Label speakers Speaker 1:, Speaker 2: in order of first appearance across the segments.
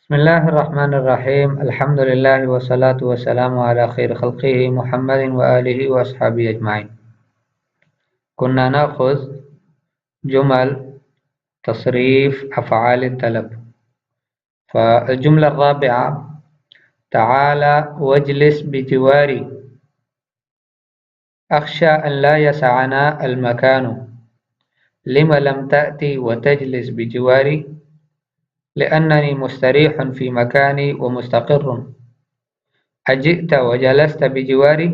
Speaker 1: بسم الله الرحمن الرحيم الحمد لله والصلاة والسلام على خير خلقه محمد وآله وأصحابه أجمعين. كنا نأخذ جمل تصريف أفعال الطلب. فالجملة الرابعة: تعالى واجلس بجواري. أخشى أن لا يسعنا المكان. لم لم تأتي وتجلس بجواري؟ لأنني مستريح في مكاني ومستقر. أجئت وجلست بجواري؟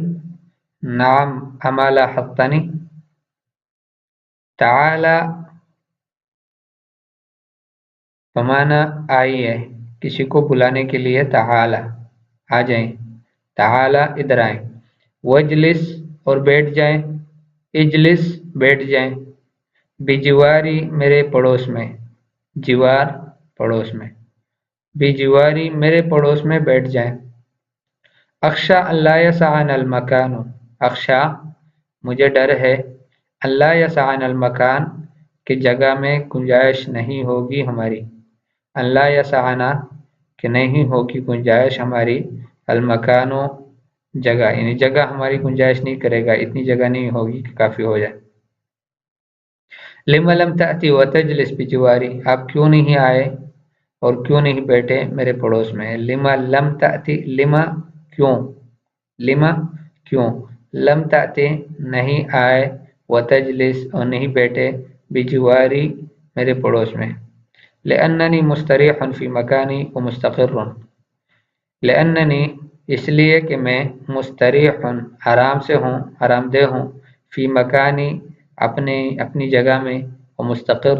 Speaker 1: نعم أما لاحظتني؟ تعالى بمعنی آئیے، کسی کو بلانے کے لیے تعالى آ جائیں، تعالى ادھر آئیں. وجلس اور بیٹھ جائیں، اجلس بیٹھ جائیں. بجواری میرے پڑوس میں، جوار پڑوس میں. بجواری میرے پڑوس میں بیٹھ جائیں. اخشا اللہ یسعن المکان. اخشا مجھے ڈر ہے، اللہ یسعن المکان کہ جگہ میں گنجائش نہیں ہوگی ہماری. اللہ یسعنا کہ نہیں ہوگی گنجائش ہماری، المکانو جگہ، یعنی جگہ ہماری گنجائش نہیں کرے گا، اتنی جگہ نہیں ہوگی کہ کافی ہو جائے. لم لم تأتی وتجلس بجواری. آپ کیوں نہیں آئے اور کیوں نہیں بیٹھے میرے پڑوس میں. لما لم تأتی، لما کیوں، لما کیوں، لم تأتی نہیں آئے، وتجلس اور نہیں بیٹھے، بجواری میرے پڑوس میں. لأننی مستریح فی مکانی ومستقر. لأننی اس لیے کہ میں مستریح آرام سے ہوں، آرام دہ ہوں، فی مکانی اپنی جگہ میں، ومستقر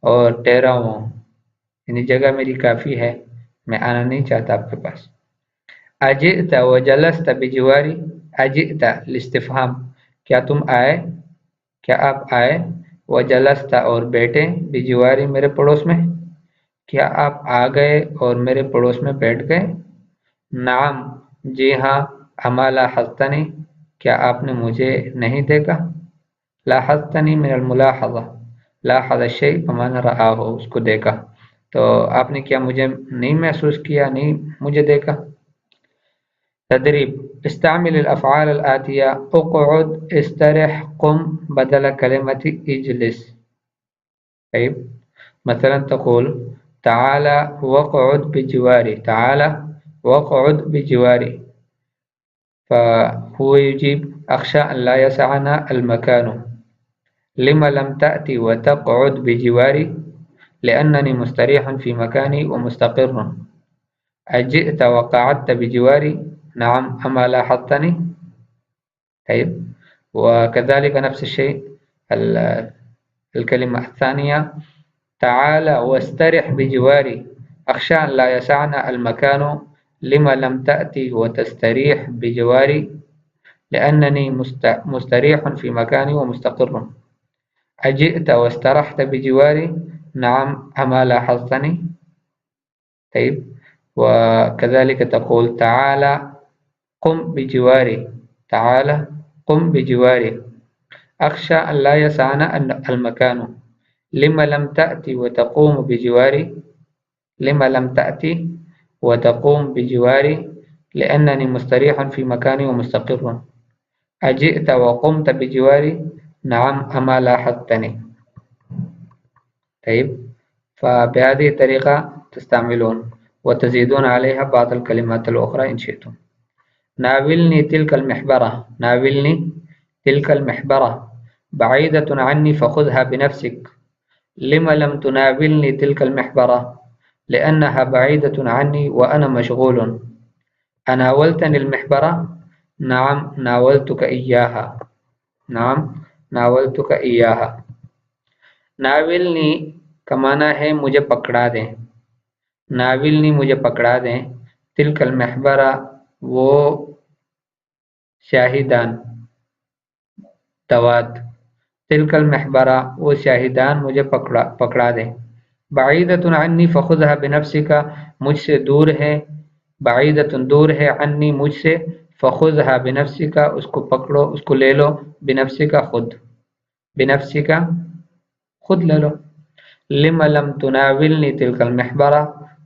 Speaker 1: اور ٹھہرا ہوا ہوں، یعنی جگہ میری کافی ہے، میں آنا نہیں چاہتا آپ کے پاس. اجئت وجلست بجواری. اجئت الاستفہام، کیا تم آئے، کیا آپ آئے، وجلست اور بیٹھے، بجواری میرے پڑوس میں، کیا آپ آ گئے اور میرے پڑوس میں بیٹھ گئے. نعم جی ہاں. اما لاحظتنی کیا آپ نے مجھے نہیں دیکھا. لاحظتنی من الملاحظہ، لاحظ الشیء بمعنی رآہ ہو، اس کو دیکھا. تو آپ نے کیا مجھے نہیں محسوس کیا، نہیں مجھے دیکھا. تدریب: استعمل الافعال الآتیہ: اقعد، استرح، قم بدل کلمة اجلس. طيب مثلا تقول تعالى واقعد بجواري. تعالى واقعد بجواري. فهو يجيب أخشى أن لا يسعنا المكان. لما لم تأتي وتقعد بجواري؟ لأنني مستريح في مكاني ومستقر. أجئت وقعدت بجواري؟ نعم أما لاحظتني؟ طيب وكذلك نفس الشيء الكلمة الثانية: تعال واسترح بجواري. أخشى أن لا يسعنا المكان. لما لم تأتي وتستريح بجواري؟ لأنني مستريح في مكاني ومستقر. أجئت واسترحت بجواري؟ نعم أما لاحظتني؟ طيب وكذلك تقول تعالى قم بجواري. تعالى قم بجواري. أخشى أن لا يسعنا المكان. لما لم تأتي وتقوم بجواري؟ لما لم تأتي وتقوم بجواري؟ لأنني مستريح في مكاني ومستقر. أجئت وقمت بجواري؟ نعم أما لاحظتني. طيب فبهذه الطريقة تستعملون وتزيدون عليها بعض الكلمات الأخرى إن شئتم. ناولني تلك المحبرة. ناولني تلك المحبرة. بعيدة عني فخذها بنفسك. لما لم تناولني تلك المحبرة؟ لأنها بعيدة عني وأنا مشغول. أناولتني المحبرة؟ نعم ناولتك إياها. نعم ناولتك إياها. ناولنی کا معنی ہے مجھے پکڑا دیں. ناولنی مجھے پکڑا دیں. تلک المحبرہ وہ شاہدان دوات. تلک المحبرہ وہ شاہدان مجھے پکڑا دیں. بعیدۃ عنی فخذها بنفسک مجھ سے دور ہے. بعیدۃ دور ہے، عنی مجھ سے، فخذها بنفسک اس کو پکڑو، اس کو لے لو، بنفسک خود، بنفسک خود لے لو. لم لم تناولنی تلک المحبرہ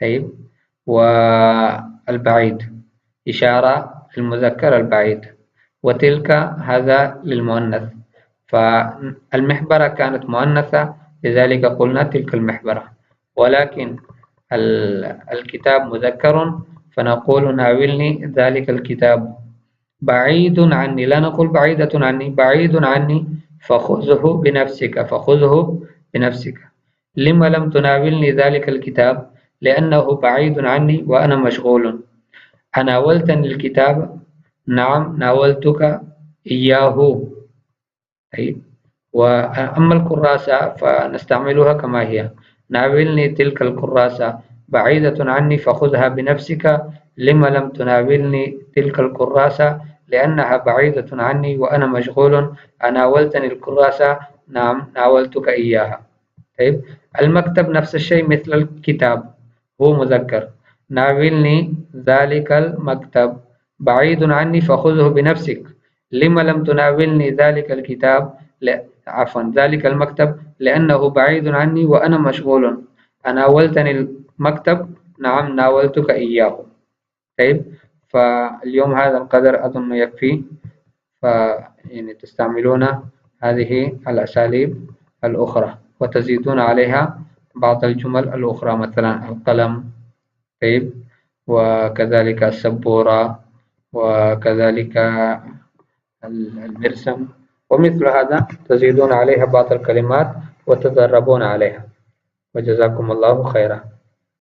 Speaker 1: طيب، والبعيد إشارة للمذكر البعيد، وتلك هذا للمؤنث، فالمحبرة كانت مؤنثة لذلك قلنا تلك المحبرة، ولكن الكتاب مذكر فنقول ناولني ذلك الكتاب. بعيد عني، لا نقول بعيدة عني، بعيد عني فخذه بنفسك، فخذه بنفسك. لم لم تناولني ذلك الكتاب؟ لأنه بعيد عني وأنا مشغول. أناولتني الكتاب؟ نعم ناولتك إياه. طيب، وأما الكراسة فنستعملها كما هي، ناولني تلك الكراسة، بعيدة عني فخذها بنفسك. لم لم تناولني تلك الكراسة؟ لأنها بعيدة عني وأنا مشغول. أناولتني الكراسة؟ نعم ناولتك إياها. طيب، المكتب نفس الشيء مثل الكتاب، هو مذكر، ناولني ذلك المكتب، بعيد عني فخذه بنفسك. لم لم تناولني ذلك الكتاب؟ عفوا ذلك المكتب، لأنه بعيد عني وأنا مشغول. أناولتني المكتب؟ نعم ناولتك إياه. طيب، فاليوم هذا القدر أظن يكفي. يعني تستعملون هذه الأساليب الأخرى وتزيدون عليها بعض الجمل الأخرى، مثلا القلم، طيب، وكذلك السبورة، وكذلك المرسم، ومثل هذا تزيدون عليها بعض الكلمات وتدربون عليها. وجزاكم الله خيرا.